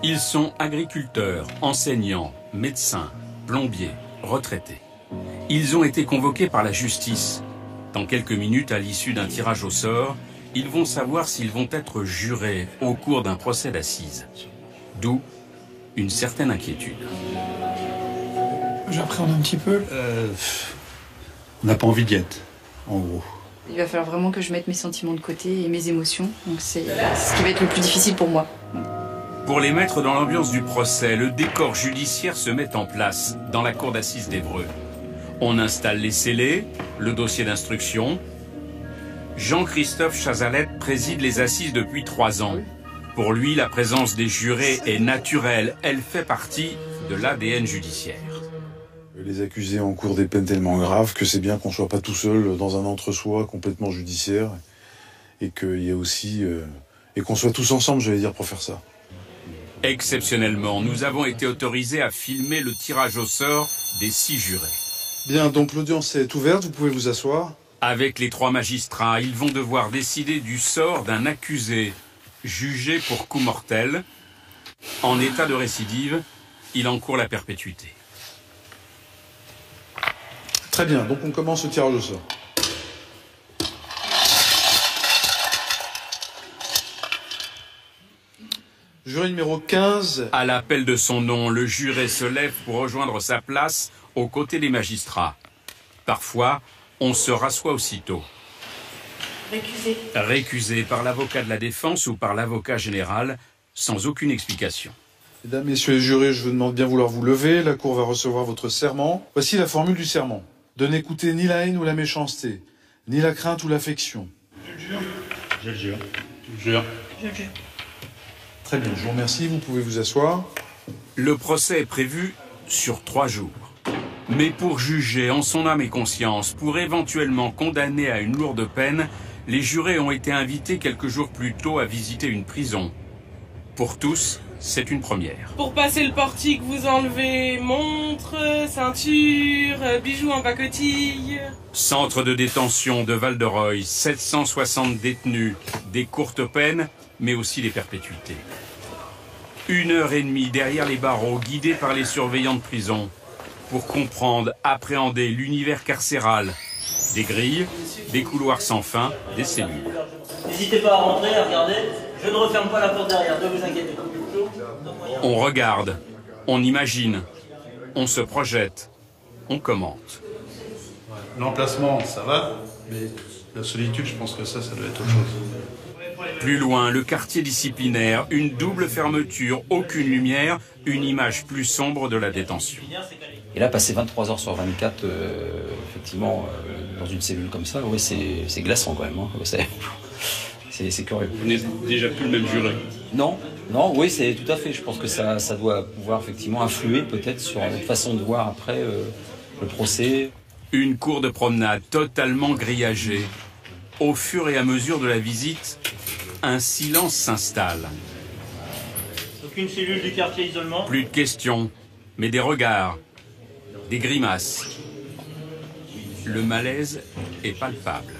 Ils sont agriculteurs, enseignants, médecins, plombiers, retraités. Ils ont été convoqués par la justice. Dans quelques minutes, à l'issue d'un tirage au sort, ils vont savoir s'ils vont être jurés au cours d'un procès d'assises. D'où une certaine inquiétude. J'appréhende un petit peu. On n'a pas envie d'y être, en gros. Il va falloir vraiment que je mette mes sentiments de côté et mes émotions. Donc c'est ce qui va être le plus difficile pour moi. Pour les mettre dans l'ambiance du procès, le décor judiciaire se met en place dans la cour d'assises d'Évreux. On installe les scellés, le dossier d'instruction. Jean-Christophe Chazalette préside les assises depuis 3 ans. Pour lui, la présence des jurés est naturelle. Elle fait partie de l'ADN judiciaire. Les accusés encourent des peines tellement graves que c'est bien qu'on ne soit pas tout seul dans un entre-soi complètement judiciaire et qu'il y ait aussi et qu'on soit tous ensemble, j'allais dire, pour faire ça. Exceptionnellement, nous avons été autorisés à filmer le tirage au sort des 6 jurés. Bien, donc l'audience est ouverte, vous pouvez vous asseoir. Avec les 3 magistrats, ils vont devoir décider du sort d'un accusé jugé pour coup mortel. En état de récidive, il encourt la perpétuité. Très bien, donc on commence le tirage au sort. Jury numéro 15. À l'appel de son nom, le juré se lève pour rejoindre sa place aux côtés des magistrats. Parfois, on se rassoit aussitôt. Récusé. Récusé par l'avocat de la défense ou par l'avocat général, sans aucune explication. Mesdames, messieurs les jurés, je vous demande bien vouloir vous lever. La Cour va recevoir votre serment. Voici la formule du serment. De n'écouter ni la haine ou la méchanceté, ni la crainte ou l'affection. Je le jure. Je le jure. Je le jure. Très bien, je vous remercie. Vous pouvez vous asseoir. Le procès est prévu sur 3 jours. Mais pour juger en son âme et conscience, pour éventuellement condamner à une lourde peine, les jurés ont été invités quelques jours plus tôt à visiter une prison. Pour tous, c'est une première. Pour passer le portique, vous enlevez montre, ceinture, bijoux en pacotille. Centre de détention de Val-de-Reuil, 760 détenus, des courtes peines, mais aussi des perpétuités. 1h30 derrière les barreaux, guidés par les surveillants de prison, pour comprendre, appréhender l'univers carcéral. Des grilles, des couloirs sans fin, des cellules. N'hésitez pas à rentrer, à regarder. Je ne referme pas la porte derrière, ne vous inquiétez pas. On regarde, on imagine, on se projette, on commente. L'emplacement, ça va, mais la solitude, je pense que ça doit être autre chose. Plus loin, le quartier disciplinaire, une double fermeture, aucune lumière, une image plus sombre de la détention. Et là, passer 23 heures sur 24, effectivement, dans une cellule comme ça, ouais, c'est glaçant quand même. Hein. C'est curieux. Vous n'êtes déjà plus le même juré? Non, oui, c'est tout à fait. Je pense que ça doit pouvoir effectivement influer peut-être sur notre façon de voir après le procès. Une cour de promenade totalement grillagée. Au fur et à mesure de la visite, un silence s'installe. Aucune cellule du quartier isolement. Plus de questions, mais des regards, des grimaces. Le malaise est palpable.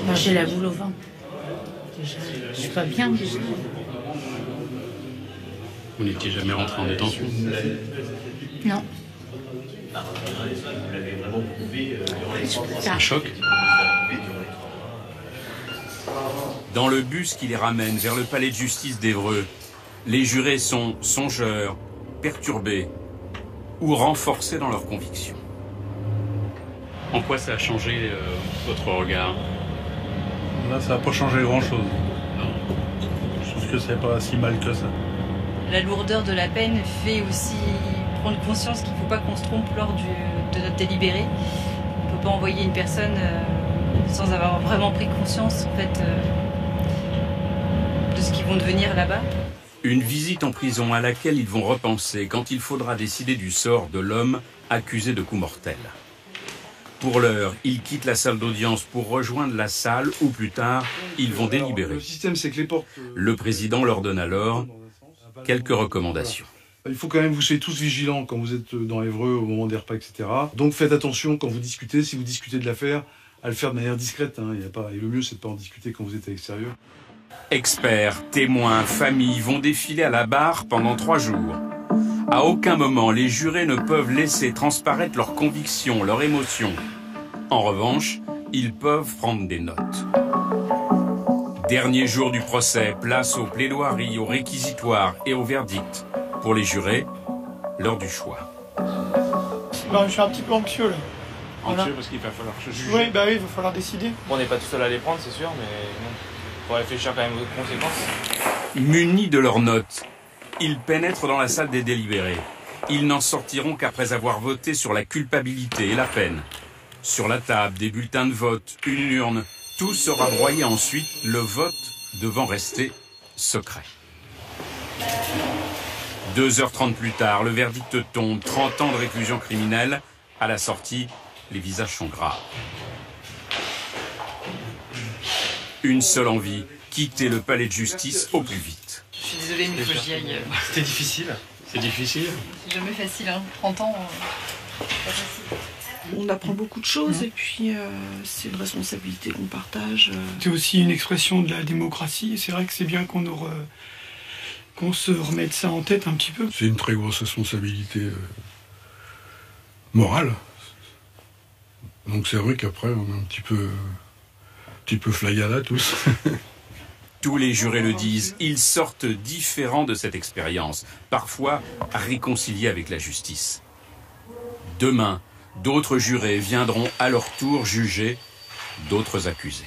Moi, j'ai la boule au ventre. Déjà, je suis pas bien. Déjà. Vous n'étiez jamais rentré en détention? Non. C'est un choc. Dans le bus qui les ramène vers le palais de justice d'Évreux, les jurés sont songeurs, perturbés ou renforcés dans leurs convictions. En quoi ça a changé votre regard? Là, ça n'a pas changé grand-chose. Je trouve que c'est pas si mal que ça. La lourdeur de la peine fait aussi prendre conscience qu'il ne faut pas qu'on se trompe lors de notre délibéré. On ne peut pas envoyer une personne sans avoir vraiment pris conscience en fait, de ce qu'ils vont devenir là-bas. Une visite en prison à laquelle ils vont repenser quand il faudra décider du sort de l'homme accusé de coup mortel. Pour l'heure, ils quittent la salle d'audience pour rejoindre la salle où plus tard, ils vont délibérer. Le système, c'est que les portes... Le président leur donne alors quelques recommandations. Il faut quand même que vous soyez tous vigilants quand vous êtes dans Évreux au moment des repas, etc. Donc faites attention quand vous discutez, si vous discutez de l'affaire, à le faire de manière discrète. Hein, et le mieux, c'est de ne pas en discuter quand vous êtes à l'extérieur. Experts, témoins, familles vont défiler à la barre pendant 3 jours. À aucun moment, les jurés ne peuvent laisser transparaître leurs convictions, leurs émotions. En revanche, ils peuvent prendre des notes. Dernier jour du procès, place aux plaidoiries, aux réquisitoires et au verdict. Pour les jurés, l'heure du choix. Je suis un petit peu anxieux là. Anxieux parce qu'il va falloir se juger. Oui, il va falloir décider. Bon, on n'est pas tout seul à les prendre, c'est sûr, mais bon, faut réfléchir quand même aux conséquences. Munis de leurs notes, ils pénètrent dans la salle des délibérés. Ils n'en sortiront qu'après avoir voté sur la culpabilité et la peine. Sur la table, des bulletins de vote, une urne, tout sera broyé ensuite, le vote devant rester secret. 2h30 plus tard, le verdict tombe, 30 ans de réclusion criminelle. À la sortie, les visages sont graves. Une seule envie, quitter le palais de justice au plus vite. Je suis désolée, mais il faut que j'y aille. C'était difficile. C'est difficile. C'est jamais facile, hein. 30 ans, pas facile. On apprend beaucoup de choses et puis c'est une responsabilité qu'on partage. C'est aussi une expression de la démocratie et c'est vrai que c'est bien qu'on se remette ça en tête un petit peu. C'est une très grosse responsabilité morale. Donc c'est vrai qu'après on est un petit peu flagada tous. Tous les jurés le disent, ils sortent différents de cette expérience, parfois réconciliés avec la justice. Demain, d'autres jurés viendront à leur tour juger d'autres accusés.